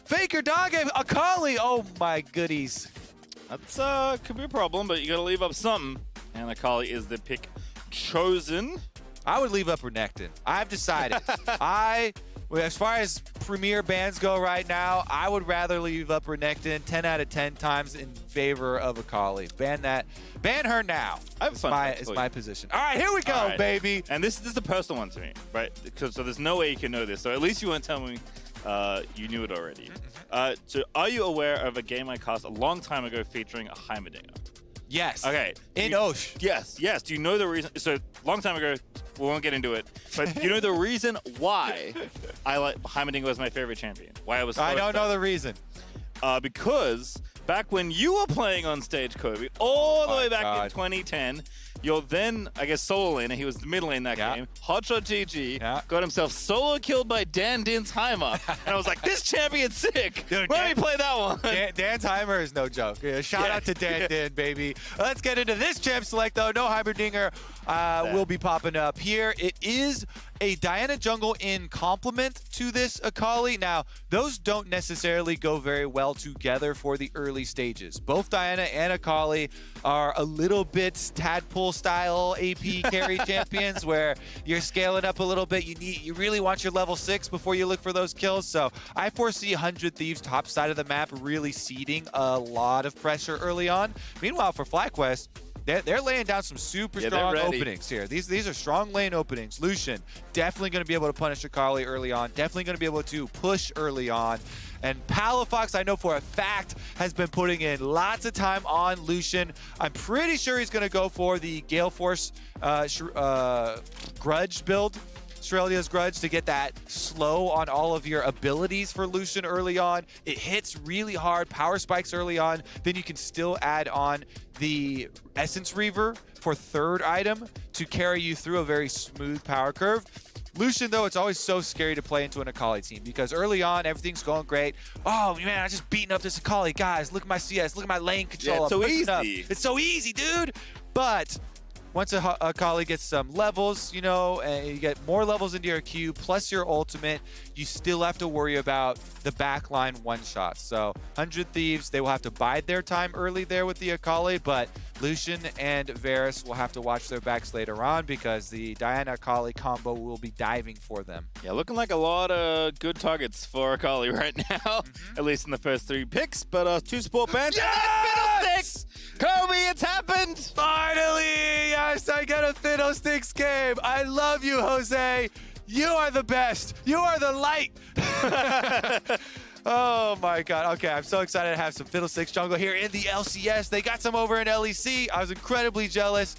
Faker dog, Akali. Oh my goodies. That's could be a problem, but you gotta leave up something. And Akali is the pick chosen. I would leave up Renekton. I've decided. As far as premier bans go right now, I would rather leave up Renekton 10 out of 10 times in favor of Akali. Ban her now. I have fun. Is my position. All right, here we go, baby. And this is a personal one to me, right? So there's no way you can know this. So at least you won't tell me you knew it already. So are you aware of a game I cast a long time ago featuring a Heimerdinger? Yes. Okay. In Osh. Yes. Do you know the reason? So long time ago, we won't get into it. But do you know the reason why I like Heimerdinger was my favorite champion? Why I was so I don't know the reason. Because back when you were playing on stage, Kobe, all the way back in 2010, you're then, I guess, solo laner. He was the mid lane that game. Hotshot GG got himself solo killed by Dan Dinsheimer. And I was like, this champion's sick. Dude, let me play that one. Dansheimer is no joke. Shout out to Dan Din, baby. Let's get into this champ select, though. No Heimerdinger will be popping up here. It is a Diana jungle in complement to this Akali. Now, those don't necessarily go very well together for the early stages. Both Diana and Akali are a little bit tadpole style AP carry champions where you're scaling up a little bit. You really want your level 6 before you look for those kills. So I foresee 100 Thieves top side of the map really seeding a lot of pressure early on. Meanwhile, for FlyQuest, they're laying down some super strong openings here. These are strong lane openings. Lucian definitely going to be able to punish Akali early on. Definitely going to be able to push early on. And Palafox, I know for a fact, has been putting in lots of time on Lucian. I'm pretty sure he's going to go for the Gale Force Grudge build. Australia's Grudge to get that slow on all of your abilities for Lucian early on. It hits really hard, power spikes early on. Then you can still add on the Essence Reaver for third item to carry you through a very smooth power curve. Lucian, though, it's always so scary to play into an Akali team because early on, everything's going great. Oh, man, I'm just beating up this Akali. Guys, look at my CS. Look at my lane control. Yeah, it's so easy. It's so easy, dude. But once Akali gets some levels, you know, and you get more levels into your Q plus your ultimate, you still have to worry about the backline one-shots. So 100 Thieves, they will have to bide their time early there with the Akali, but Lucian and Varus will have to watch their backs later on because the Diana-Akali combo will be diving for them. Yeah, looking like a lot of good targets for Akali right now, at least in the first 3 picks, but 2 support bans. Yes! Fiddlesticks! Kobe, it's happened! Finally! Yes, I get a Fiddlesticks game. I love you, Jose. You are the best. You are the light. Oh my God. Okay, I'm so excited to have some Fiddlesticks jungle here in the LCS. They got some over in LEC. I was incredibly jealous.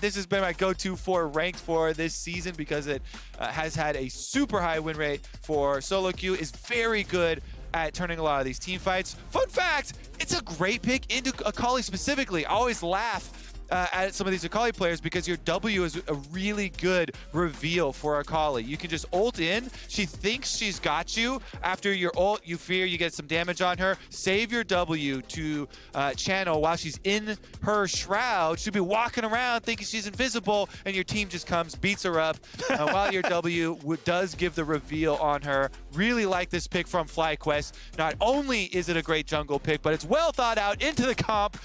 This has been my go-to for ranked for this season because it has had a super high win rate for solo queue, is very good at turning a lot of these team fights. Fun fact, it's a great pick into Akali specifically. I always laugh at some of these Akali players because your W is a really good reveal for Akali. You can just ult in. She thinks she's got you. After your ult, you fear you get some damage on her. Save your W to channel while she's in her shroud. She'll be walking around thinking she's invisible, and your team just comes, beats her up while your W does give the reveal on her. Really like this pick from FlyQuest. Not only is it a great jungle pick, but it's well thought out into the comp.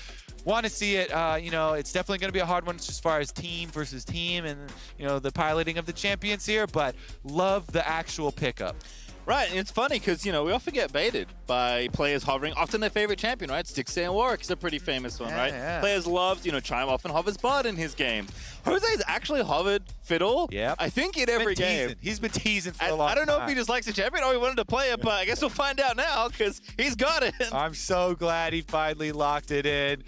Want to see it, you know, it's definitely going to be a hard one as far as team versus team and, you know, the piloting of the champions here, but love the actual pickup. Right, and it's funny because, you know, we often get baited by players hovering, often their favorite champion, right? Stixxay and Warwick is a pretty famous one, right? Yeah. Players loved, you know, Chime often hovers bot in his game. Jose's actually hovered Fiddle, I think, in every game. He's been teasing for a long time. I don't know if he just likes the champion or he wanted to play it, but I guess we'll find out now because he's got it. I'm so glad he finally locked it in.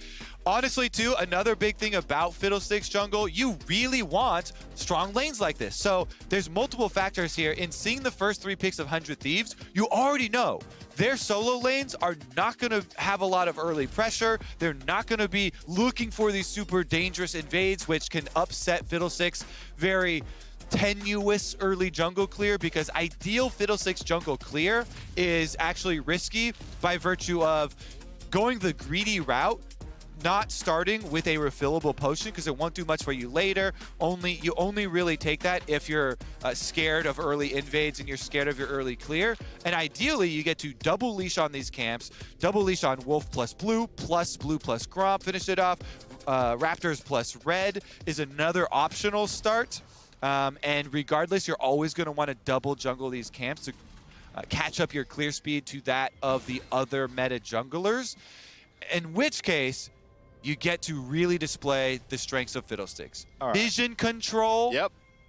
Honestly, too, another big thing about Fiddlesticks jungle, you really want strong lanes like this. So there's multiple factors here. In seeing the first 3 picks of 100 Thieves, you already know their solo lanes are not going to have a lot of early pressure. They're not going to be looking for these super dangerous invades, which can upset Fiddlesticks very tenuous early jungle clear, because ideal Fiddlesticks jungle clear is actually risky by virtue of going the greedy route, not starting with a refillable potion because it won't do much for you later. You only really take that if you're scared of early invades and you're scared of your early clear. And ideally, you get to double leash on these camps, double leash on Wolf plus Blue plus Gromp, finish it off. Raptors plus Red is another optional start. And regardless, you're always going to want to double jungle these camps to catch up your clear speed to that of the other meta junglers. In which case, you get to really display the strengths of Fiddlesticks. Right. Vision control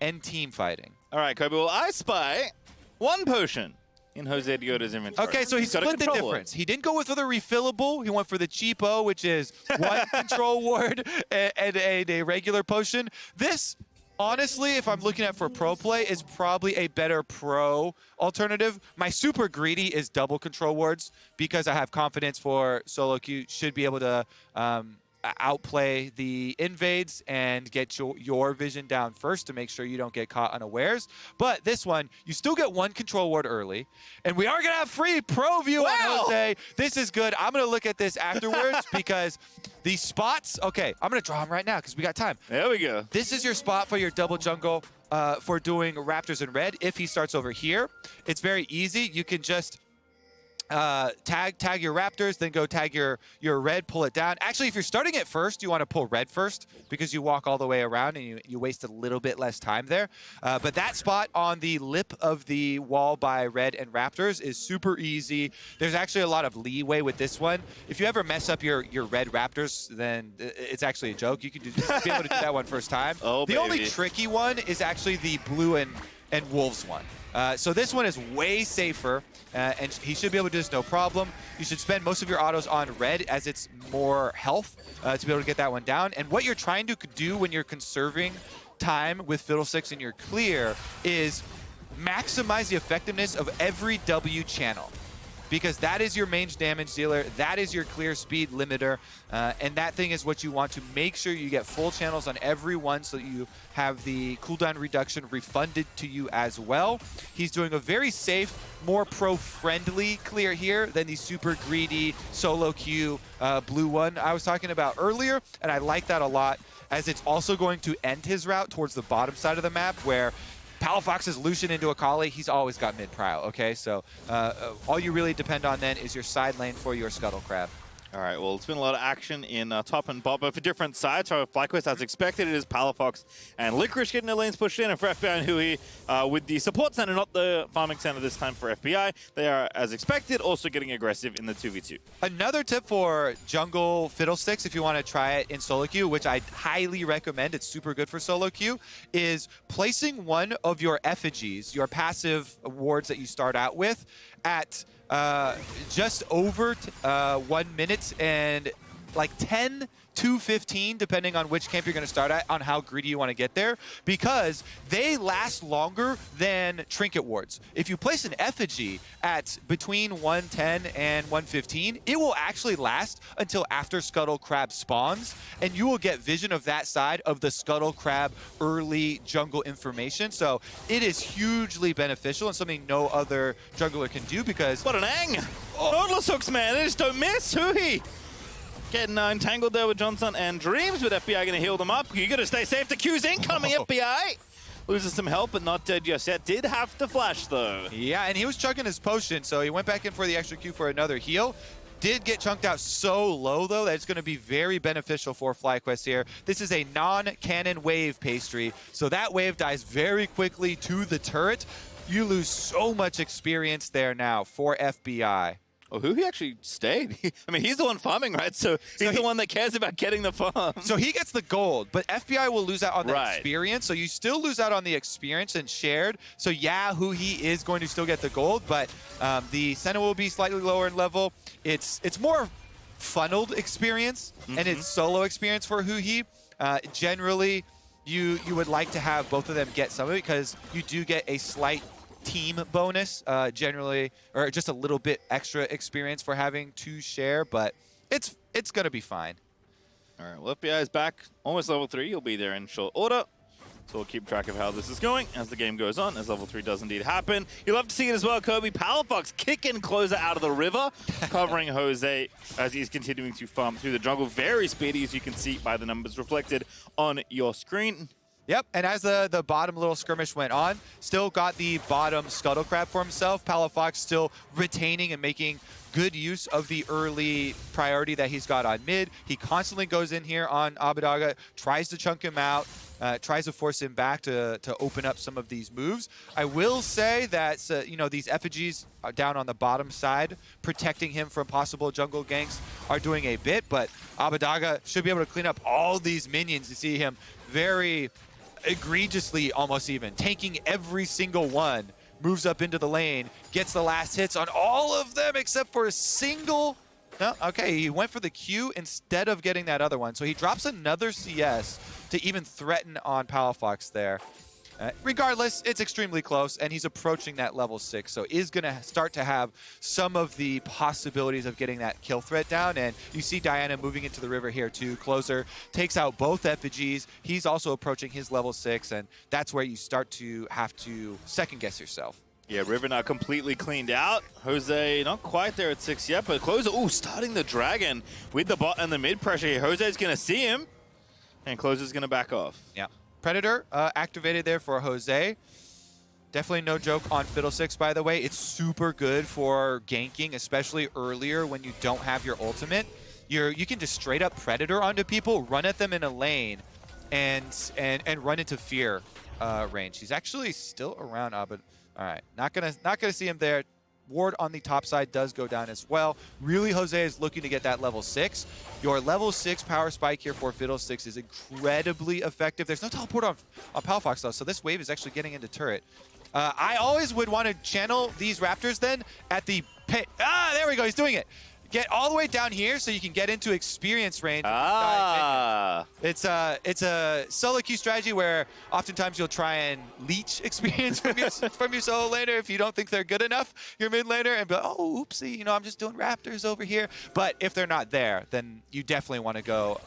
and team fighting. All right, Kobe. Well, I spy one potion in JoseDeodo's inventory. Okay, so he split the difference. He didn't go with the refillable. He went for the cheapo, which is one control ward and a regular potion. This, honestly, if I'm looking at for pro play, is probably a better pro alternative. My super greedy is double control wards because I have confidence for solo queue. Should be able to outplay the invades and get your vision down first to make sure you don't get caught unawares. But this one, you still get one control ward early, and we are going to have free pro view on Jose. This is good. I'm going to look at this afterwards because these spots, okay, I'm going to draw them right now because we got time. There we go. This is your spot for your double jungle for doing Raptors in red. If he starts over here, it's very easy. You can just tag your Raptors, then go tag your red, pull it down. Actually, if you're starting it first, you want to pull red first because you walk all the way around and you waste a little bit less time there. But that spot on the lip of the wall by red and Raptors is super easy. There's actually a lot of leeway with this one. If you ever mess up your red Raptors, then it's actually a joke. You can be able to do that one first time. The only tricky one is actually the blue and Wolves one. So this one is way safer, and he should be able to do this no problem. You should spend most of your autos on red as it's more health to be able to get that one down. And what you're trying to do when you're conserving time with Fiddlesticks in your clear is maximize the effectiveness of every W channel, because that is your main damage dealer, that is your clear speed limiter, and that thing is what you want to make sure you get full channels on every one so that you have the cooldown reduction refunded to you as well. He's doing a very safe, more pro-friendly clear here than the super greedy solo queue blue one I was talking about earlier, and I like that a lot, as it's also going to end his route towards the bottom side of the map where Palafox's Lucian into Akali, he's always got mid-prow, okay? So all you really depend on then is your side lane for your Scuttle Crab. All right, well, it's been a lot of action in top and bottom for different sides. So FlyQuest, as expected, it is Palafox and Licorice getting their lanes pushed in, and for FBI and Huhi with the support center, not the farming center this time for FBI. They are, as expected, also getting aggressive in the 2v2. Another tip for jungle Fiddlesticks, if you want to try it in solo queue, which I highly recommend, it's super good for solo queue, is placing one of your effigies, your passive wards that you start out with, at just over 1 minute and like 10 to 15, depending on which camp you're going to start at, on how greedy you want to get there, because they last longer than trinket wards. If you place an effigy at between 110 and 115, it will actually last until after Scuttle Crab spawns, and you will get vision of that side of the Scuttle Crab early jungle information. So it is hugely beneficial and something no other jungler can do, because... What an ang! Nautilus hooks, man, they just don't miss. Huhi getting entangled there with Johnsun and Dreams, but FBI going to heal them up. You got to stay safe. The Q's incoming, FBI. Loses some help, but not dead just yet. Did have to flash, though. Yeah, and he was chugging his potion, so he went back in for the extra Q for another heal. Did get chunked out so low, though, that it's going to be very beneficial for FlyQuest here. This is a non-cannon wave pastry, so that wave dies very quickly to the turret. You lose so much experience there now for FBI. Oh, Huhi actually stayed. I mean, he's the one farming, right? So he's the one that cares about getting the farm. So he gets the gold, but FBI will lose out on the experience. So you still lose out on the experience and shared. So yeah, Huhi is going to still get the gold, but the Senna will be slightly lower in level. It's more funneled experience, and it's solo experience for Huhi. Generally, you would like to have both of them get some of it, because you do get a slight team bonus, generally, or just a little bit extra experience for having to share, but it's gonna be fine. All right, well, FBI is back, almost level 3. He'll be there in short order. So we'll keep track of how this is going as the game goes on, as level 3 does indeed happen. You'll love to see it as well, Kobe. Palafox kicking closer out of the river, covering Jose as he's continuing to farm through the jungle. Very speedy, as you can see by the numbers reflected on your screen. Yep, and as the bottom little skirmish went on, still got the bottom scuttle crab for himself. Palafox still retaining and making good use of the early priority that he's got on mid. He constantly goes in here on Abbeddage, tries to chunk him out, tries to force him back to open up some of these moves. I will say that, you know, these effigies are down on the bottom side, protecting him from possible jungle ganks are doing a bit, but Abbeddage should be able to clean up all these minions. You see him very egregiously, almost even, tanking every single one. Moves up into the lane, gets the last hits on all of them except for a single. No, okay, he went for the Q instead of getting that other one. So he drops another CS to even threaten on Palafox there. Regardless, it's extremely close, and he's approaching that level 6, so is going to start to have some of the possibilities of getting that kill threat down. And you see Diana moving into the river here too. Closer takes out both effigies. He's also approaching his level 6, and that's where you start to have to second-guess yourself. Yeah, River now completely cleaned out. Jose not quite there at 6 yet, but Closer, ooh, starting the Dragon with the bot and the mid pressure here. Jose's going to see him, and Closer's going to back off. Yeah. Predator activated there for Jose. Definitely no joke on Fiddlesticks, by the way. It's super good for ganking, especially earlier when you don't have your ultimate. You can just straight up Predator onto people, run at them in a lane, and run into fear range. He's actually still around Abed. All right, not gonna see him there. Ward on the top side does go down as well. Really, Jose is looking to get that level 6. Your level 6 power spike here for Fiddlesticks is incredibly effective. There's no teleport on Palafox, though, so this wave is actually getting into turret. I always would want to channel these Raptors then at the pit. Ah, there we go. He's doing it. Get all the way down here so you can get into experience range. It's a solo queue strategy where oftentimes you'll try and leech experience from your solo laner if you don't think they're good enough, your mid laner, and be like, oh, oopsie, you know, I'm just doing Raptors over here. But if they're not there, then you definitely want to go,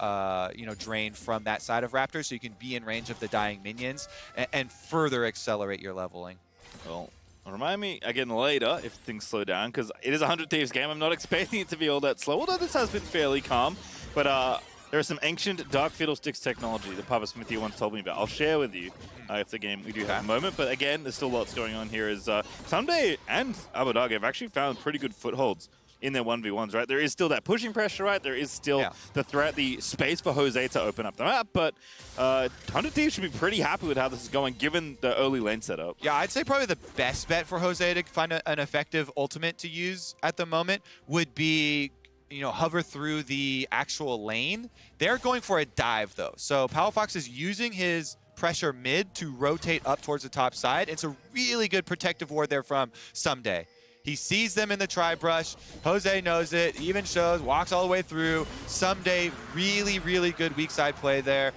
you know, drain from that side of Raptors so you can be in range of the dying minions and further accelerate your leveling. Well, remind me again later if things slow down, because it is a 100 Thieves game. I'm not expecting it to be all that slow, although this has been fairly calm. But there is some ancient Dark Fiddlesticks technology that Papa Smithy once told me about. I'll share with you if the game we do have a moment. But again, there's still lots going on here. As Ssumday and Abbeddage have actually found pretty good footholds in their 1v1s, right? There is still that pushing pressure, right? There is still the threat, the space for Jose to open up the map, but 100 Thieves should be pretty happy with how this is going, given the early lane setup. Yeah, I'd say probably the best bet for Jose to find an effective ultimate to use at the moment would be, you know, hover through the actual lane. They're going for a dive, though. So Palafox is using his pressure mid to rotate up towards the top side. It's a really good protective ward there from Ssumday. He sees them in the tri-brush. Jose knows it, even shows, walks all the way through. Ssumday, really, really good weak side play there.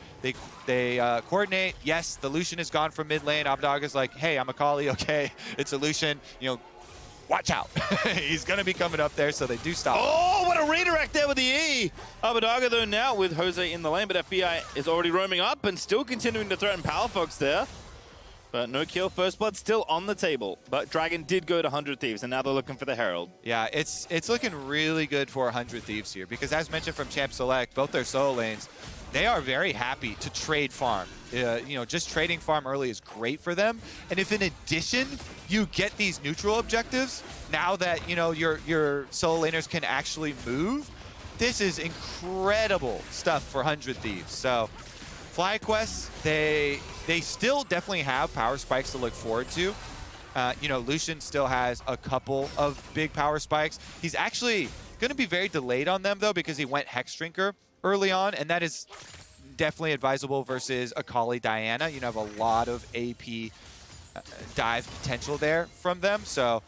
They coordinate. Yes, the Lucian is gone from mid lane. Abbeddage is like, hey, I'm Akali, okay, it's a Lucian. You know, watch out. He's going to be coming up there, so they do stop. Oh, what a redirect there with the E. Abbeddage, though, now with Jose in the lane, but FBI is already roaming up and still continuing to threaten Palafox there. But no kill, first blood still on the table. But Dragon did go to 100 Thieves, and now they're looking for the Herald. Yeah, it's looking really good for 100 Thieves here, because as mentioned from Champ Select, both their solo lanes, they are very happy to trade farm. You know, just trading farm early is great for them. And if in addition you get these neutral objectives, now that, you know, your solo laners can actually move, this is incredible stuff for 100 Thieves. So FlyQuest, they still definitely have power spikes to look forward to. You know, Lucian still has a couple of big power spikes. He's actually going to be very delayed on them, though, because he went Hex Drinker early on, and that is definitely advisable versus Akali Diana. You know, have a lot of AP dive potential there from them. So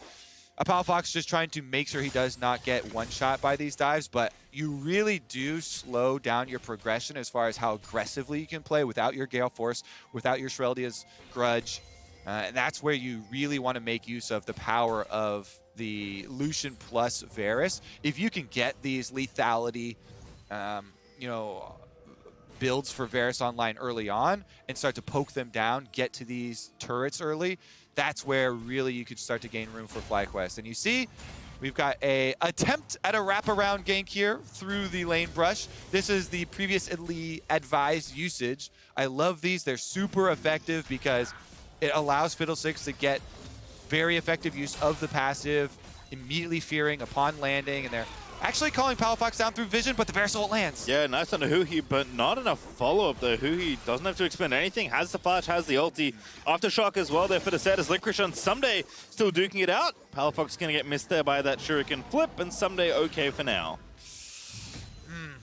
Palafox just trying to make sure he does not get one-shot by these dives, but you really do slow down your progression as far as how aggressively you can play without your Gale Force, without your Shreldia's Grudge. And that's where you really want to make use of the power of the Lucian plus Varus. If you can get these lethality, you know, builds for Varus online early on and start to poke them down, get to these turrets early, that's where really you could start to gain room for FlyQuest. And you see, we've got a attempt at a wraparound gank here through the lane brush. This is the previously advised usage. I love these. They're super effective because it allows Fiddlesticks to get very effective use of the passive, immediately fearing upon landing, and they're actually calling Palafox down through vision, but the Varus ult lands. Yeah, nice on the Huhi, but not enough follow-up though. Huhi doesn't have to expend anything, has the flash, has the ulti. Aftershock as well there for the Sett as Licorice on Ssumday still duking it out. Palafox gonna get missed there by that shuriken flip, and Ssumday okay for now.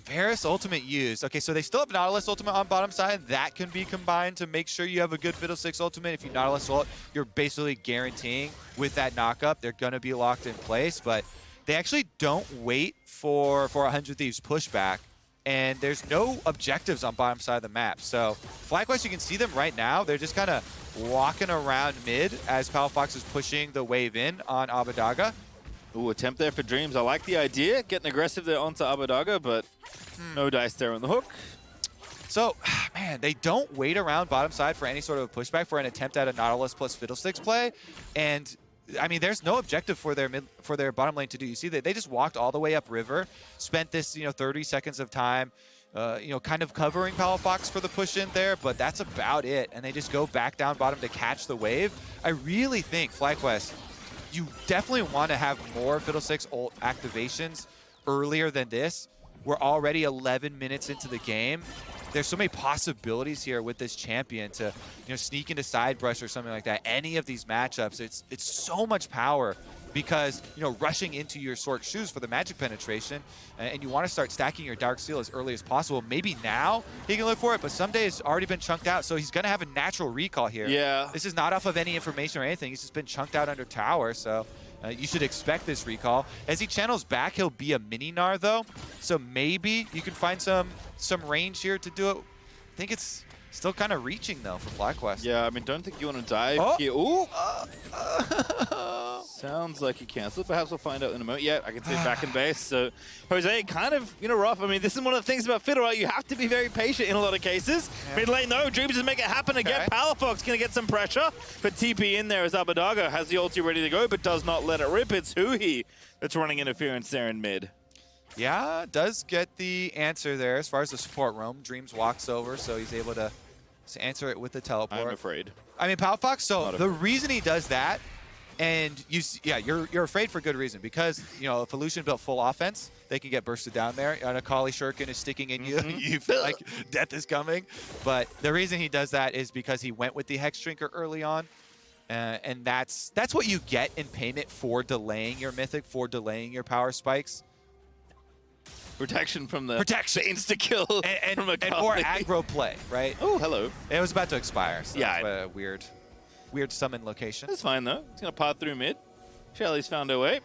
Varus ultimate used. Okay, so they still have Nautilus ultimate on bottom side. That can be combined to make sure you have a good Fiddlesticks ultimate. If you Nautilus ult, you're basically guaranteeing with that knockup, they're gonna be locked in place, but they actually don't wait for 100 Thieves pushback, and there's no objectives on bottom side of the map. So FlyQuest, you can see them right now. They're just kind of walking around mid as Palafox is pushing the wave in on Abbedage. Ooh, attempt there for Dreams. I like the idea. Getting aggressive there onto Abbedage, but no dice there on the hook. So, man, they don't wait around bottom side for any sort of pushback for an attempt at a Nautilus plus Fiddlesticks play. And I mean, there's no objective for their bottom lane to do. You see that they just walked all the way up river, spent this 30 seconds of time, kind of covering Palafox for the push in there, but that's about it. And they just go back down bottom to catch the wave. I really think FlyQuest, you definitely want to have more Fiddlesticks ult activations earlier than this. We're already 11 minutes into the game. There's so many possibilities here with this champion to sneak into side brush or something like that. Any of these matchups, it's so much power because rushing into your Sork shoes for the magic penetration, and you want to start stacking your Dark Seal as early as possible. Maybe now he can look for it, but Ssumday has already been chunked out, so he's going to have a natural recall here. Yeah. This is not off of any information or anything. He's just been chunked out under tower, so you should expect this recall. As he channels back, he'll be a mini Gnar though, so maybe you can find some range here to do it. I think it's still kind of reaching though for FlyQuest. Yeah, I mean, don't think you want to dive here. Ooh! Sounds like he canceled. Perhaps we'll find out in a moment. Yeah, I can see it back in base. So Jose kind of, rough. I mean, this is one of the things about Fiddle, right? You have to be very patient in a lot of cases. Yeah. Mid lane, though, Dreams to make it happen again. Palafox going to get some pressure. But TP in there as Abbedage has the ulti ready to go, but does not let it rip. It's Huhi that's running interference there in mid. Yeah, does get the answer there as far as the support roam. Dreams walks over, so he's able to answer it with the teleport. I'm afraid. I mean, Palafox, so the reason he does that, and you're afraid for good reason, because if a Lucian built full offense, they can get bursted down there. An Akali shuriken is sticking in you. You feel like death is coming. But the reason he does that is because he went with the Hex Drinker early on. And that's what you get in payment for delaying your Mythic, for delaying your power spikes. Protection from the insta-kill and from Akali. And more aggro play, right? Oh, hello. It was about to expire, so yeah, that's a weird summon location. That's fine, though. It's going to pod through mid. Shelly's found her way.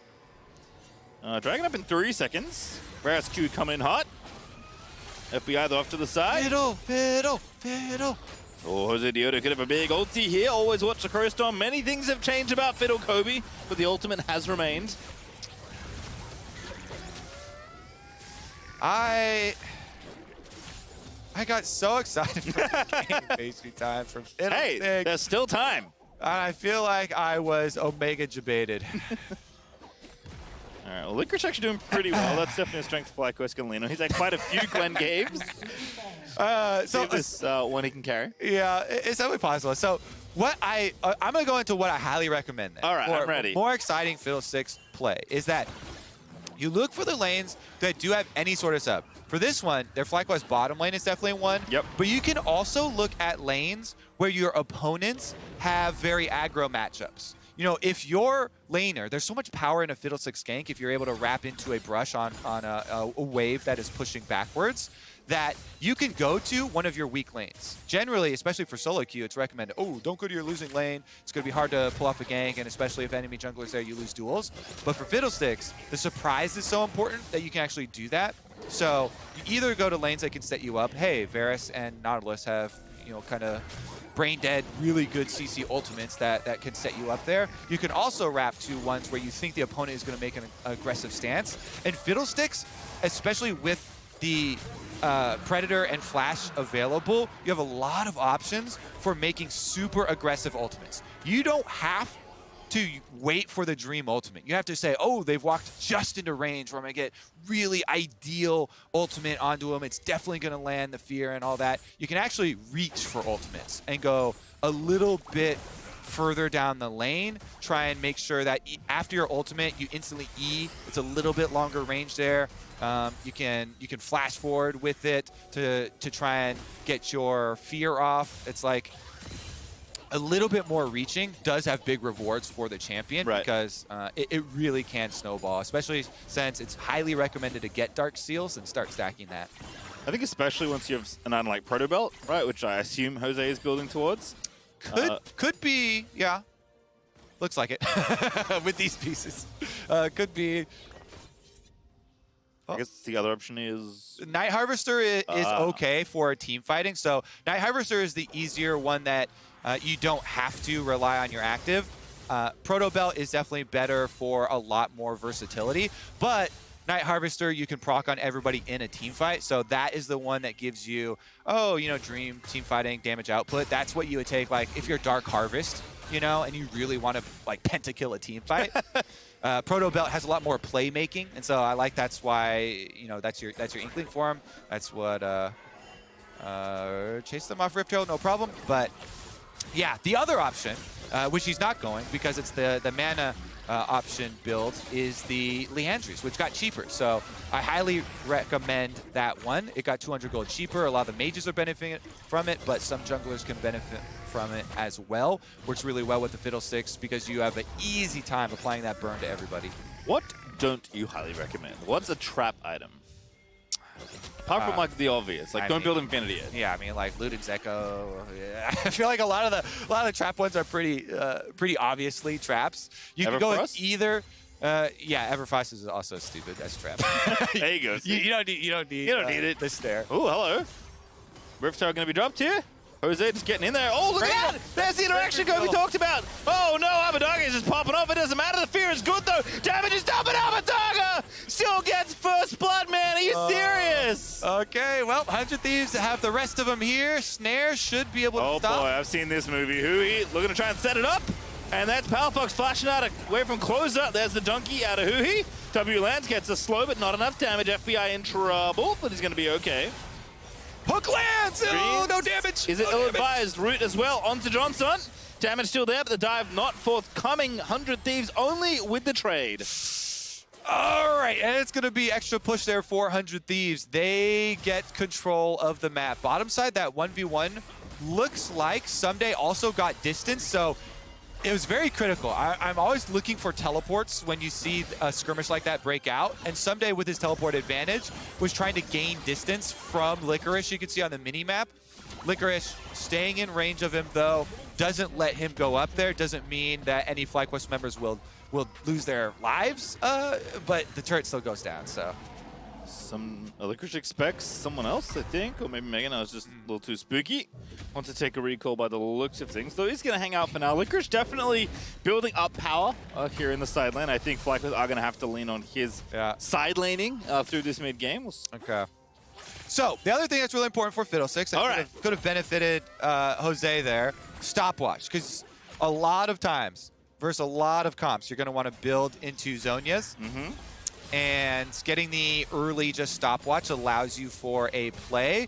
Dragging up in 3 seconds. Varus Q coming in hot. FBI, though, off to the side. Fiddle. Oh, JoseDeodo could have a big ulti here. Always watch the Crow Storm. Many things have changed about Fiddle Kobe, but the ultimate has remained. I got so excited for the game PastryTime from Fiddlesticks. Hey, there's still time. I feel like I was Omega debated. All right, well, Licorice actually doing pretty well. That's definitely a strength for FlyQuest can lean on. He's had quite a few Gwen games. So this one he can carry. Yeah, it's definitely possible. So I'm going to go into what I highly recommend then. All right, I'm ready. More exciting Fiddlesticks play is that you look for the lanes that do have any sort of sub. For this one, their FlyQuest bottom lane is definitely one. Yep. But you can also look at lanes where your opponents have very aggro matchups. If your laner, there's so much power in a Fiddlesticks gank if you're able to wrap into a brush on a wave that is pushing backwards, that you can go to one of your weak lanes. Generally, especially for solo queue, it's recommended, don't go to your losing lane. It's going to be hard to pull off a gank, and especially if enemy jungler's there, you lose duels. But for Fiddlesticks, the surprise is so important that you can actually do that. So you either go to lanes that can set you up. Hey, Varus and Nautilus have, kind of brain-dead, really good CC ultimates that can set you up there. You can also wrap to ones where you think the opponent is going to make an aggressive stance. And Fiddlesticks, especially with the Predator and Flash available, you have a lot of options for making super aggressive ultimates. You don't have to wait for the dream ultimate. You have to say, oh, they've walked just into range where I'm going to get really ideal ultimate onto them. It's definitely going to land the fear and all that. You can actually reach for ultimates and go a little bit further down the lane, try and make sure that after your ultimate, you instantly E. It's a little bit longer range there. You can flash forward with it to try and get your fear off. It's like a little bit more reaching does have big rewards for the champion, right? Because it really can snowball, especially since it's highly recommended to get Dark Seals and start stacking that. I think especially once you have an item like Proto Belt, right, which I assume Jose is building towards. Could be, yeah. Looks like it with these pieces. Could be. I guess the other option is... Night Harvester is okay for team fighting. So Night Harvester is the easier one that you don't have to rely on your active. Proto Belt is definitely better for a lot more versatility. But Night Harvester, you can proc on everybody in a team fight. So that is the one that gives you, dream team fighting damage output. That's what you would take, like, if you're Dark Harvest, and you really want to, like, pentakill a team fight. Proto Belt has a lot more playmaking, and so I like that's why, that's your Inkling form. That's what, chase them off Rift Trail, no problem. But, yeah, the other option, which he's not going because it's the mana option build, is the Liandry's, which got cheaper. So I highly recommend that one. It got 200 gold cheaper. A lot of the mages are benefiting from it, but some junglers can benefit from it as well. Works really well with the Fiddlesticks because you have an easy time applying that burn to everybody. What don't you highly recommend? What's a trap item? Apart from like the obvious, like don't build Infinity yet. Yeah, I mean like Luden's Echo. Yeah. I feel like a lot of the trap ones are pretty obviously traps. You can go with either. Yeah, Everfrost is also stupid. That's trap. There you go. You don't need it. The snare. Oh, hello. Rift Tower going to be dropped here. Jose just getting in there. Oh, look at that! There's the interaction code we talked about. Oh no, Abbeddage is just popping off. It doesn't matter. The fear is good though. Damage is done, but Abbeddage still gets first blood, man. Are you serious? Okay, well, 100 Thieves have the rest of them here. Snare should be able to stop. Oh boy, I've seen this movie. Huhi looking to try and set it up. And that's Palafox flashing out away from closer. There's the donkey out of Huhi. W lands, gets a slow, but not enough damage. FBI in trouble, but he's going to be okay. Hook lands! Oh, no damage! Is it ill-advised? Root as well onto Johnsun. Damage still there, but the dive not forthcoming. 100 Thieves only with the trade. All right, and it's going to be extra push there for 100 Thieves. They get control of the map. Bottom side, that 1v1 looks like Ssumday also got distance, so it was very critical. I'm always looking for teleports when you see a skirmish like that break out. And Ssumday, with his teleport advantage, was trying to gain distance from Licorice. You can see on the mini-map. Licorice staying in range of him, though, doesn't let him go up there. Doesn't mean that any FlyQuest members will lose their lives, but the turret still goes down, so. Licorice expects someone else, I think, or maybe Megan. I was just a little too spooky. Want to take a recall by the looks of things, though he's going to hang out for now. Licorice definitely building up power here in the side lane. I think FlyQuest are going to have to lean on his side laning through this mid game. Okay. So the other thing that's really important for Fiddlesticks, and could have benefited Jose there, stopwatch, because a lot of times versus a lot of comps, you're going to want to build into Zonias. And getting the early just stopwatch allows you for a play.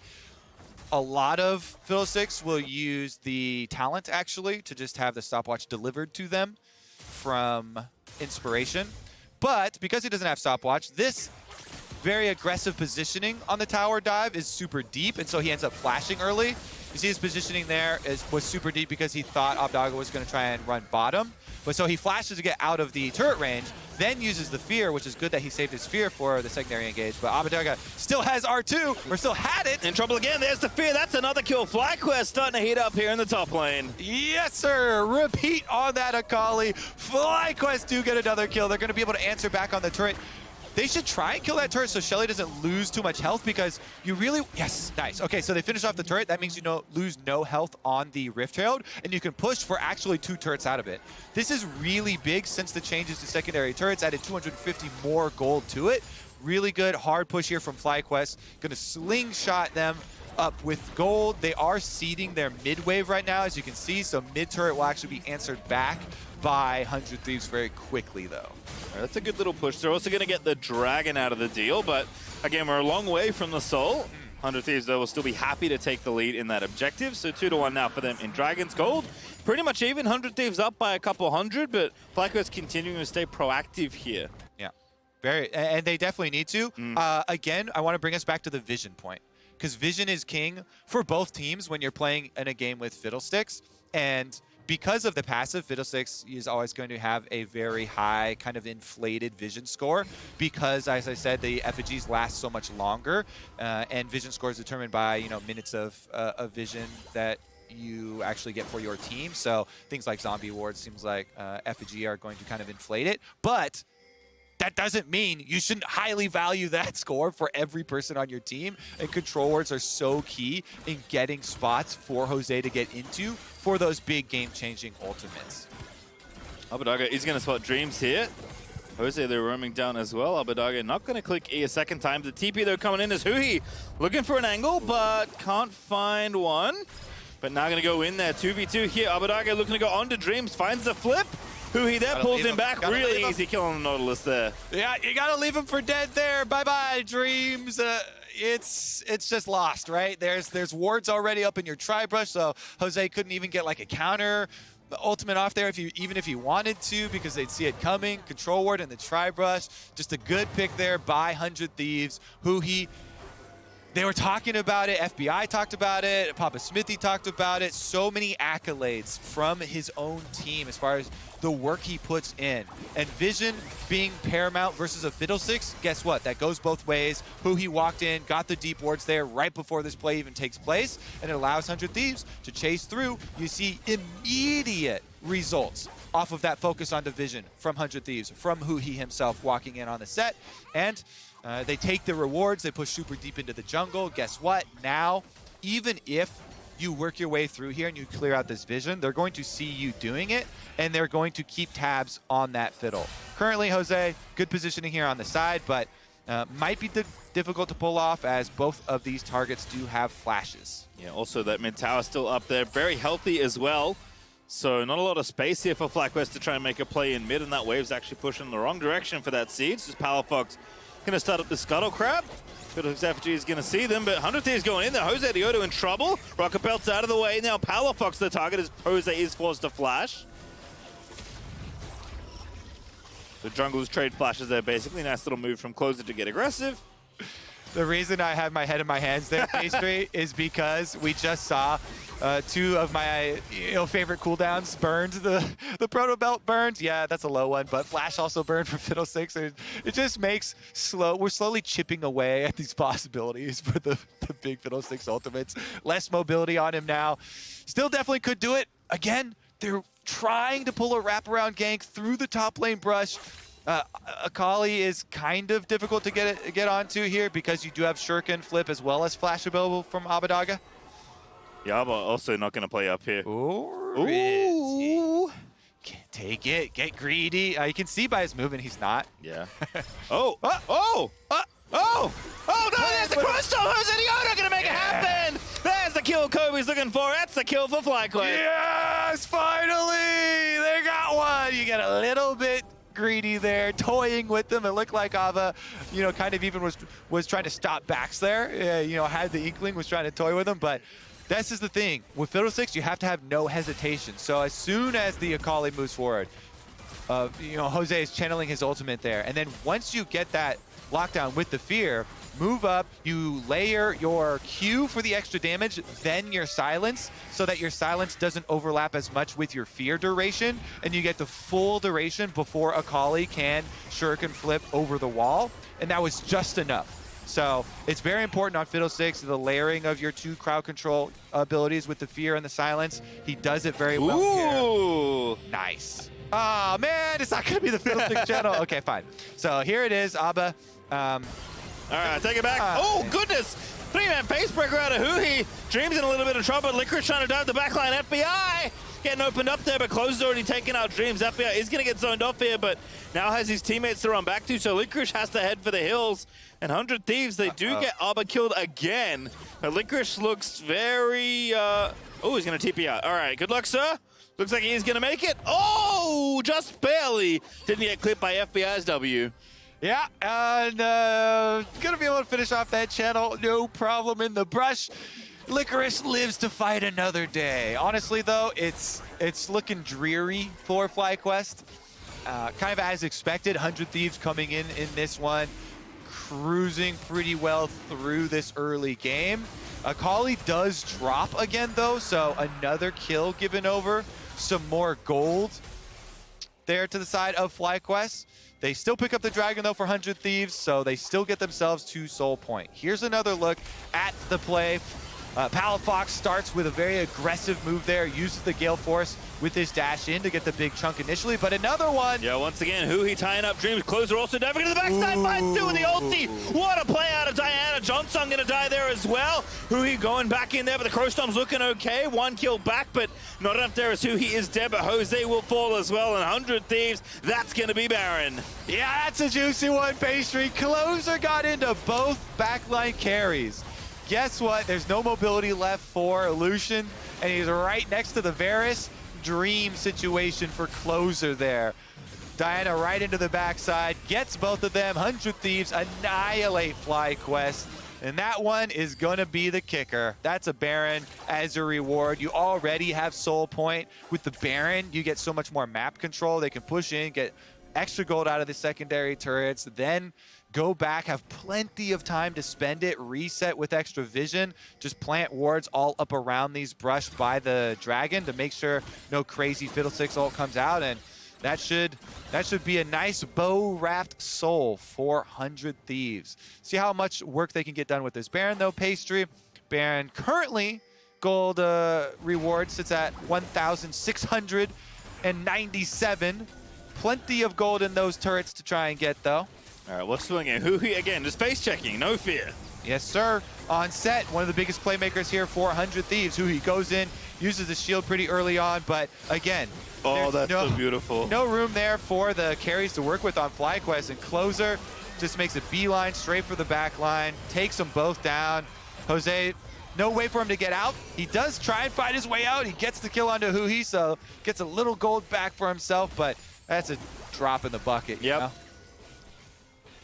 A lot of Fiddlesticks will use the talent, actually, to just have the stopwatch delivered to them from Inspiration. But because he doesn't have stopwatch, this very aggressive positioning on the tower dive is super deep, and so he ends up flashing early. You see his positioning there was super deep because he thought Abbeddage was going to try and run bottom. But so he flashes to get out of the turret range, then uses the fear, which is good that he saved his fear for the secondary engage. But Abbeddage still has R2, or still had it. In trouble again, there's the fear. That's another kill. FlyQuest starting to heat up here in the top lane. Yes, sir. Repeat on that Akali. FlyQuest do get another kill. They're going to be able to answer back on the turret. They should try and kill that turret so Shelly doesn't lose too much health, because you really, yes, nice. Okay, so they finish off the turret. That means you lose no health on the Rift Herald, and you can push for actually 2 turrets out of it. This is really big since the changes to secondary turrets added 250 more gold to it. Really good hard push here from FlyQuest. Gonna slingshot them up with gold. They are seeding their mid wave right now, as you can see, so mid turret will actually be answered back by 100 Thieves very quickly, though. Right, that's a good little push. They're also going to get the Dragon out of the deal, but again, we're a long way from the Soul. 100 Thieves, though, will still be happy to take the lead in that objective, so 2-1 now for them in Dragon's Gold. Pretty much even, 100 Thieves up by a couple hundred, but FlyQuest continuing to stay proactive here. Yeah, and they definitely need to. Again, I want to bring us back to the vision point, because vision is king for both teams when you're playing in a game with Fiddlesticks. And because of the passive, Fiddlesticks is always going to have a very high kind of inflated vision score, because, as I said, the effigies last so much longer, and vision score is determined by minutes of vision that you actually get for your team. So things like zombie wards, seems like effigy are going to kind of inflate it, but that doesn't mean you shouldn't highly value that score for every person on your team. And control wards are so key in getting spots for Jose to get into for those big game-changing ultimates. Abbeddage is going to spot Dreams here. Jose, they're roaming down as well. Abbeddage not going to click E a second time. The TP, though, coming in is Huhi. Looking for an angle, but can't find one. But now going to go in there. 2v2 here. Abbeddage looking to go on to Dreams. Finds the flip. Huhi there pulls him back. Really easy kill on the Nautilus there. Yeah, you gotta leave him for dead there. Bye-bye, Dreams. It's just lost, right? There's wards already up in your tri-brush, so Jose couldn't even get like a counter ultimate off there even if he wanted to, because they'd see it coming. Control ward in the tri-brush. Just a good pick there by 100 Thieves. Huhi, they were talking about it. FBI talked about it. Papa Smithy talked about it. So many accolades from his own team as far as the work he puts in. And vision being paramount versus a Fiddlesticks, guess what? That goes both ways. Huhi walked in, got the deep wards there right before this play even takes place, and it allows 100 Thieves to chase through. You see immediate results off of that focus on division from 100 Thieves, from Huhi himself walking in on the set. And they take the rewards, they push super deep into the jungle. Guess what? Now, even if you work your way through here and you clear out this vision, they're going to see you doing it, and they're going to keep tabs on that fiddle. Currently, Jose, good positioning here on the side, but might be difficult to pull off, as both of these targets do have flashes. Yeah, also that mid tower still up there, very healthy as well. So not a lot of space here for FlyQuest to try and make a play in mid, and that wave's actually pushing in the wrong direction for that siege. Just Palafox going to start up the Scuttle Crab. Fiddlesticks FG is going to see them, but 100 Thieves going in there. JoseDeodo in trouble. Rocket Belt's out of the way. Now Palafox the target, as Jose is forced to flash. The jungles trade flashes there, basically. Nice little move from Closer to get aggressive. The reason I have my head in my hands there, Pastry, is because we just saw 2 of my favorite cooldowns burned. The Proto Belt burned. Yeah, that's a low one, but Flash also burned for Fiddlesticks. It just makes we're slowly chipping away at these possibilities for the big Fiddlesticks ultimates. Less mobility on him now. Still definitely could do it. Again, they're trying to pull a wraparound gank through the top lane brush. Akali is kind of difficult to get onto here, because you do have Shuriken flip as well as flash available from Abbeddage. Yeah, but also not going to play up here. Ooh. Can't take it. Get greedy. You can see by his movement he's not. Yeah. Oh, no, there's the crystal. JoseDeodo going to make it happen. There's the kill Kobe's looking for. That's the kill for FlyQuest. Yes, finally. They got one. You get a little bit greedy there, toying with them. It looked like Ava, kind of even was trying to stop backs there. Had the inkling, was trying to toy with them, but this is the thing. With Fiddlesticks, you have to have no hesitation. So as soon as the Akali moves forward, Jose is channeling his ultimate there. And then once you get that lockdown with the fear, move up, you layer your Q for the extra damage, then your silence, so that your silence doesn't overlap as much with your fear duration, and you get the full duration before Akali can Shuriken flip over the wall, and that was just enough. So it's very important on Fiddlesticks, the layering of your 2 crowd control abilities with the fear and the silence. He does it very well here. Nice. Oh, man, it's not going to be the Fiddlesticks channel. Okay, fine. So here it is, Abba. All right, take it back. Oh, goodness. 3-man pacebreaker out of Huhi. Dream's in a little bit of trouble. Licorice trying to dive the backline. FBI getting opened up there, but Close's already taken out Dreams. FBI is going to get zoned off here, but now has his teammates to run back to, so Licorice has to head for the hills. And 100 Thieves, they do get Abba killed again. But Licorice looks very... oh, he's going to TP out. All right, good luck, sir. Looks like he's going to make it. Oh, just barely. Didn't get clipped by FBI's W. Yeah, and gonna be able to finish off that channel, no problem in the brush. Licorice lives to fight another day. Honestly, though, it's looking dreary for FlyQuest. Kind of as expected, 100 Thieves coming in this one, cruising pretty well through this early game. Akali does drop again, though, so another kill given over. Some more gold there to the side of FlyQuest. They still pick up the dragon, though, for 100 Thieves, so they still get themselves 2 soul point. Here's another look at the play. Palafox starts with a very aggressive move there, uses the Gale Force with his dash in to get the big chunk initially, but another one. Yeah, once again, Huhi tying up Dreams. Closer also diving to the backside, finds 2 with the ulti. What a play out of Diana. Johnsun gonna die there as well. Huhi going back in there, but the Crow Storm's looking okay. 1 kill back, but not enough there as Huhi is dead, but Jose will fall as well, and 100 Thieves, that's gonna be Baron. Yeah, that's a juicy one, Pastry. Closer got into both backline carries. Guess what? There's no mobility left for Lucian, and he's right next to the Varus. Dream situation for Closer there. Diana right into the backside, gets both of them. 100 Thieves annihilate FlyQuest, and that one is gonna be the kicker. That's a Baron as a reward. You already have soul point. With the Baron, you get so much more map control. They can push in, get extra gold out of the secondary turrets, then go back, have plenty of time to spend it, reset with extra vision, just plant wards all up around these brush by the dragon to make sure no crazy Fiddlesticks ult comes out, and that should be a nice bow-wrapped soul for 100 Thieves. See how much work they can get done with this Baron, though, Pastry. Baron currently, gold reward sits at 1,697. Plenty of gold in those turrets to try and get, though. All right, what's doing it? Huhi again, just face checking, no fear. Yes, sir. On Sett, one of the biggest playmakers here for 100 Thieves. Huhi goes in, uses the shield pretty early on, but again, oh, that's so beautiful. No room there for the carries to work with on FlyQuest, and Closer just makes a beeline straight for the back line, takes them both down. Jose, no way for him to get out. He does try and fight his way out. He gets the kill onto Huhi, so gets a little gold back for himself, but that's a drop in the bucket. Yep. You know?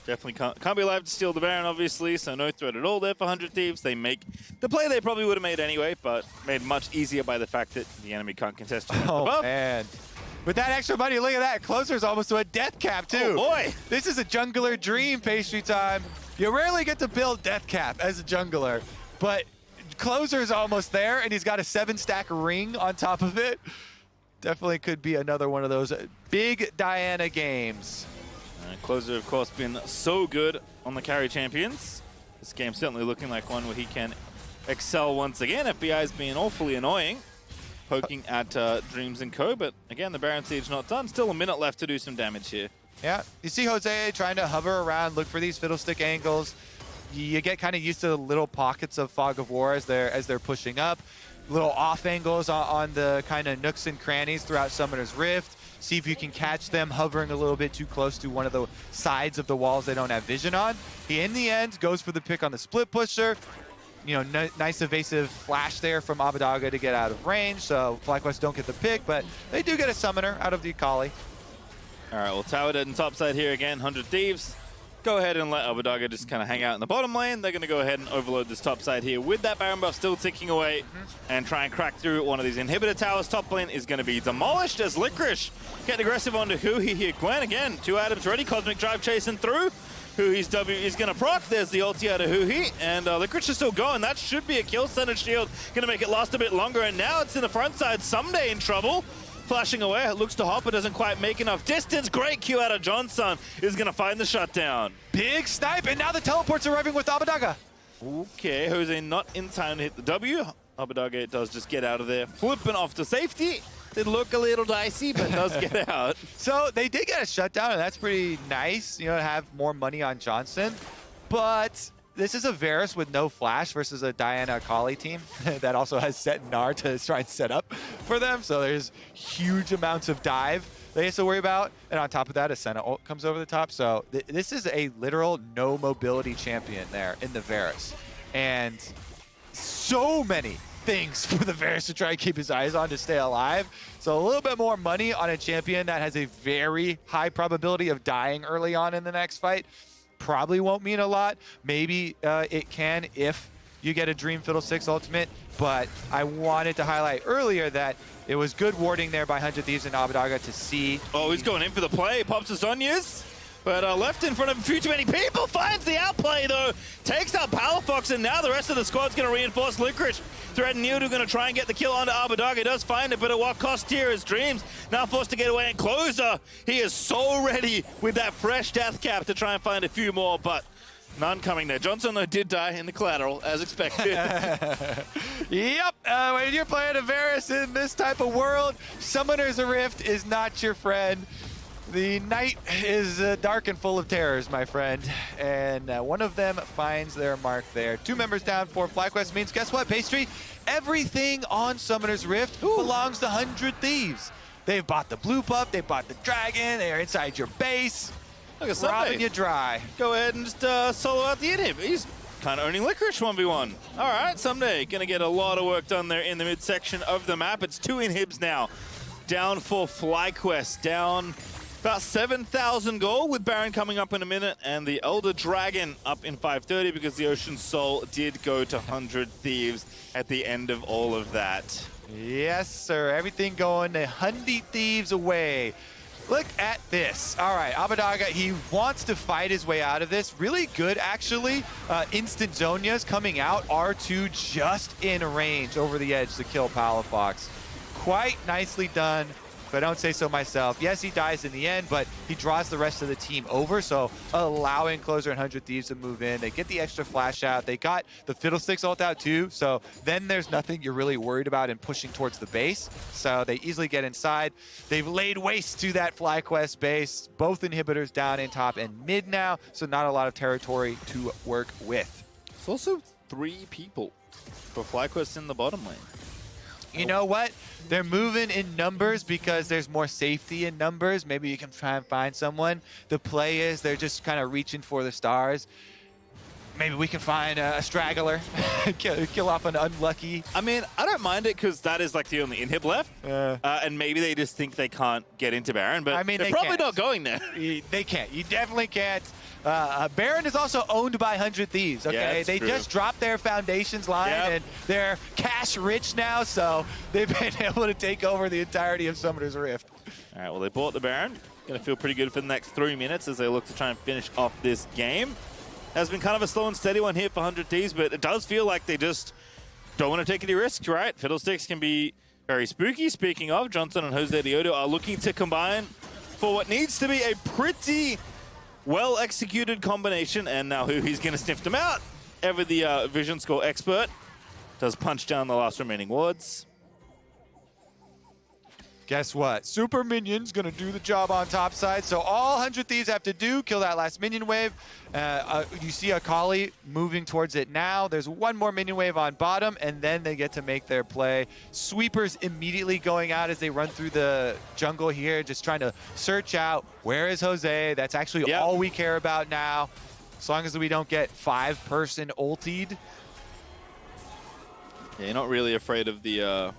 Definitely can't be alive to steal the Baron, obviously, so no threat at all there for 100 Thieves. They make the play they probably would have made anyway, but made much easier by the fact that the enemy can't contest you above. Man. With that extra money, look at that. Closer's almost to a death cap, too. Oh, boy. This is a jungler dream, Pastry time. You rarely get to build death cap as a jungler, but Closer's almost there, and he's got a 7-stack ring on top of it. Definitely could be another one of those big Diana games. Closer, of course, been so good on the carry champions. This game's certainly looking like one where he can excel once again. FBI's been awfully annoying, poking at Dreams and Co. But again, the Baron Siege not done. Still a minute left to do some damage here. Yeah, you see Jose trying to hover around, look for these Fiddlestick angles. You get kind of used to the little pockets of Fog of War as they're pushing up. Little off angles on the kind of nooks and crannies throughout Summoner's Rift. See if you can catch them hovering a little bit too close to one of the sides of the walls they don't have vision on. He, in the end, goes for the pick on the split pusher. You know, nice evasive flash there from Abbeddage to get out of range, so FlyQuest don't get the pick, but they do get a Summoner out of the Akali. All right, well, tower dead and topside here again, 100 Thieves. Go ahead and let Abbeddage just kind of hang out in the bottom lane. They're going to go ahead and overload this top side here with that Baron buff still ticking away and try and crack through one of these inhibitor towers. Top lane is going to be demolished as Licorice getting aggressive onto Huhi here. Gwen again, 2 items ready. Cosmic Drive chasing through. Huhi's W is going to proc. There's the ulti out of Huhi, and Licorice is still going. That should be a kill. Senna shield going to make it last a bit longer, and now it's in the front side. Ssumday in trouble. Flashing away, it looks to hop, but doesn't quite make enough distance. Great Q out of Johnsun is going to find the shutdown. Big snipe, and now the teleport's arriving with Abbeddage. Okay, Jose not in time to hit the W. Abbeddage does just get out of there, flipping off to safety. Did look a little dicey, but does get out. So they did get a shutdown, and that's pretty nice, you know, to have more money on Johnsun. But this is a Varus with no flash versus a Diana Akali team that also has Sett and Gnar to try and set up for them. So there's huge amounts of dive they have to worry about. And on top of that, a Senna ult comes over the top. So this is a literal no mobility champion there in the Varus. And so many things for the Varus to try and keep his eyes on to stay alive. So a little bit more money on a champion that has a very high probability of dying early on in the next fight probably won't mean a lot. Maybe it can if you get a Dream Fiddlesticks ultimate, but I wanted to highlight earlier that it was good warding there by 100 Thieves and Abbeddage to see. Oh, he's going in for the play. Pops his Zonyas, but left in front of a few too many people. Finds the outplay, though. Takes out Palafox, and now the rest of the squad's going to reinforce Licorice. ThreadandNeodo going to try and get the kill onto Abbeddage. He does find it, but at what cost here is Dreams now forced to get away. And Closer, he is so ready with that fresh death cap to try and find a few more, but none coming there. Johnsun, though, did die in the collateral, as expected. Yep, when you're playing a Varus in this type of world, Summoner's Rift is not your friend. The night is dark and full of terrors, my friend, and one of them finds their mark there. 2 members down for FlyQuest means, guess what, Pastry? Everything on Summoner's Rift belongs to 100 Thieves. They've bought the blue buff, they bought the dragon, they are inside your base. Look at robbing you dry. Go ahead and just solo out the inhib. He's kind of owning Licorice 1v1. All right, Ssumday gonna get a lot of work done there in the midsection of the map. It's 2 inhibs now. Down for FlyQuest, down about 7,000 gold with Baron coming up in a minute, and the Elder Dragon up in 530 because the Ocean Soul did go to 100 Thieves at the end of all of that. Yes, sir. Everything going to 100 Thieves away. Look at this. All right, Abbeddage, he wants to fight his way out of this. Really good, actually. Instant Zonias coming out. R2 just in range over the edge to kill Palafox. Quite nicely done, if I don't say so myself. Yes, he dies in the end, but he draws the rest of the team over, so allowing Closer and 100 Thieves to move in. They get the extra flash out. They got the Fiddlesticks ult out too, so then there's nothing you're really worried about in pushing towards the base. So they easily get inside. They've laid waste to that FlyQuest base. Both inhibitors down in top and mid now, so not a lot of territory to work with. It's also 3 people for FlyQuest in the bottom lane. You know what? They're moving in numbers because there's more safety in numbers. Maybe you can try and find someone. The play is they're just kind of reaching for the stars. Maybe we can find a straggler, kill off an unlucky. I mean, I don't mind it because that is like the only inhib left. And maybe they just think they can't get into Baron, but I mean, they're probably not going there. They can't. You definitely can't. Baron is also owned by 100 Thieves, okay? Yeah, they true. Just dropped their foundations line, and they're cash rich now, so they've been able to take over the entirety of Summoner's Rift. All right, well, they bought the Baron. Going to feel pretty good for the next 3 minutes as they look to try and finish off this game. Has been kind of a slow and steady one here for 100 Thieves, but it does feel like they just don't want to take any risks, right? Fiddlesticks can be very spooky. Speaking of, Johnsun and JoseDeodo are looking to combine for what needs to be a pretty well-executed combination, and now Huhi's going to sniff them out. Ever the vision score expert does punch down the last remaining wards. Guess what? Super Minion's gonna do the job on top side. So all 100 Thieves have to do, kill that last minion wave. You see Akali moving towards it now. There's one more minion wave on bottom, and then they get to make their play. Sweepers immediately going out as they run through the jungle here, just trying to search out where is Jose. That's actually all we care about now. As long as we don't get 5-person ultied. Yeah, you're not really afraid of the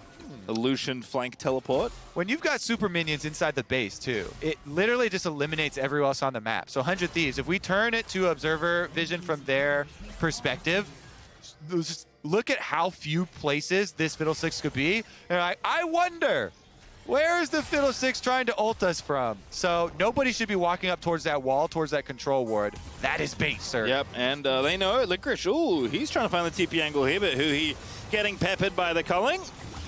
Lucian flank teleport. When you've got super minions inside the base too, it literally just eliminates everyone else on the map. So 100 Thieves, if we turn it to observer vision from their perspective, just look at how few places this Fiddlesticks could be. And I wonder, where is the Fiddlesticks trying to ult us from? So nobody should be walking up towards that wall, towards that control ward. That is bait, sir. Yep, and they know it. Licorice, ooh, he's trying to find the TP angle here, but Huhi getting peppered by the culling.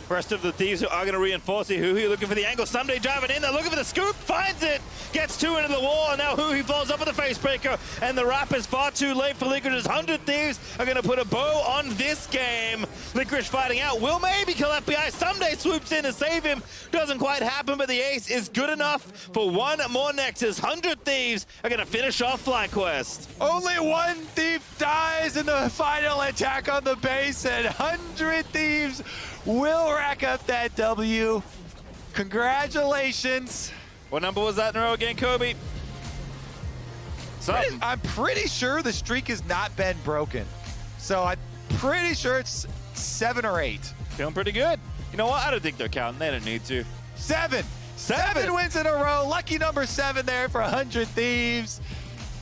Rest of the Thieves are going to reinforce it. Huhi looking for the angle. Ssumday driving in there, looking for the scoop, finds it, gets 2 into the wall, and now Huhi falls up with the facebreaker, and the wrap is far too late for Licorice's 100 Thieves are going to put a bow on this game. Licorice fighting out, will maybe kill FBI. Ssumday swoops in to save him. Doesn't quite happen, but the ace is good enough for one more Nexus. 100 Thieves are going to finish off FlyQuest. Only one thief dies in the final attack on the base, and 100 Thieves will rack up that W. Congratulations. What number was that in a row again, Kobe? I'm pretty sure the streak has not been broken. So I'm pretty sure it's 7 or 8. Feeling pretty good. You know what? I don't think they're counting. They don't need to. 7 wins in a row. Lucky number 7 there for 100 Thieves.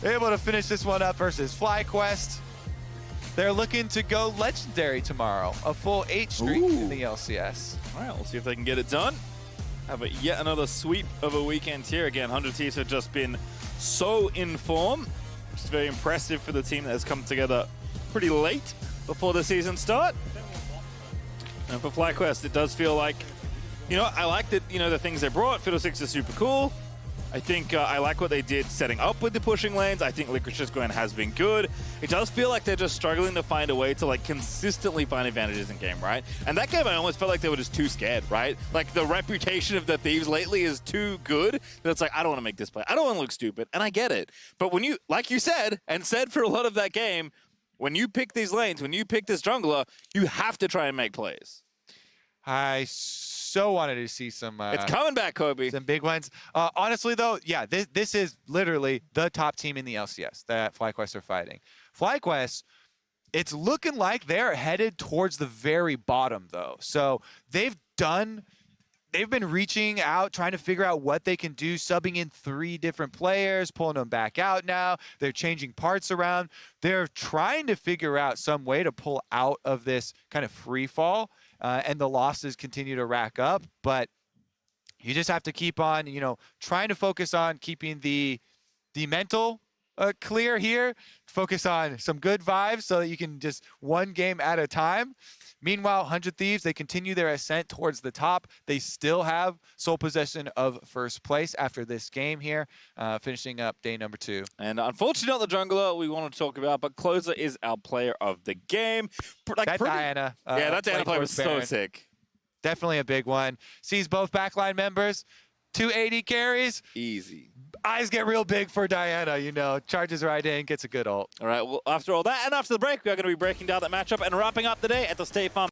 Able to finish this one up versus FlyQuest. They're looking to go legendary tomorrow. A full 8 streak in the LCS. All right, we'll see if they can get it done. Have yet another sweep of a weekend here. Again, 100 Thieves have just been so in form. It's very impressive for the team that has come together pretty late before the season start. And for FlyQuest, it does feel like, you know, I like that, you know, the things they brought. Fiddlesticks are super cool. I think I like what they did setting up with the pushing lanes. I think Licorice's Gwen has been good. It does feel like they're just struggling to find a way to like consistently find advantages in game, right? And that game, I almost felt like they were just too scared, right? Like the reputation of the Thieves lately is too good that it's like, I don't want to make this play. I don't want to look stupid, and I get it. But when you, like you said, and said for a lot of that game, when you pick these lanes, when you pick this jungler, you have to try and make plays. I so wanted to see some... it's coming back, Kobe. Some big ones. Honestly, though, yeah, this is literally the top team in the LCS that FlyQuest are fighting. FlyQuest, it's looking like they're headed towards the very bottom, though. So they've been reaching out, trying to figure out what they can do, subbing in 3 different players, pulling them back out now. They're changing parts around. They're trying to figure out some way to pull out of this kind of free fall. And the losses continue to rack up, but you just have to keep on, you know, trying to focus on keeping the mental clear here. Focus on some good vibes so that you can just one game at a time. Meanwhile, 100 Thieves, they continue their ascent towards the top. They still have sole possession of first place after this game here, finishing up day number 2. And unfortunately, not the jungler we want to talk about, but Closer is our player of the game. Like that Diana. Yeah, that Diana play was so sick. Definitely a big one. Sees both backline members, 2 AD carries. Easy. Eyes get real big for Diana, you know. Charges right in, gets a good ult. All right, well, after all that and after the break, we are going to be breaking down that matchup and wrapping up the day at the State Farm.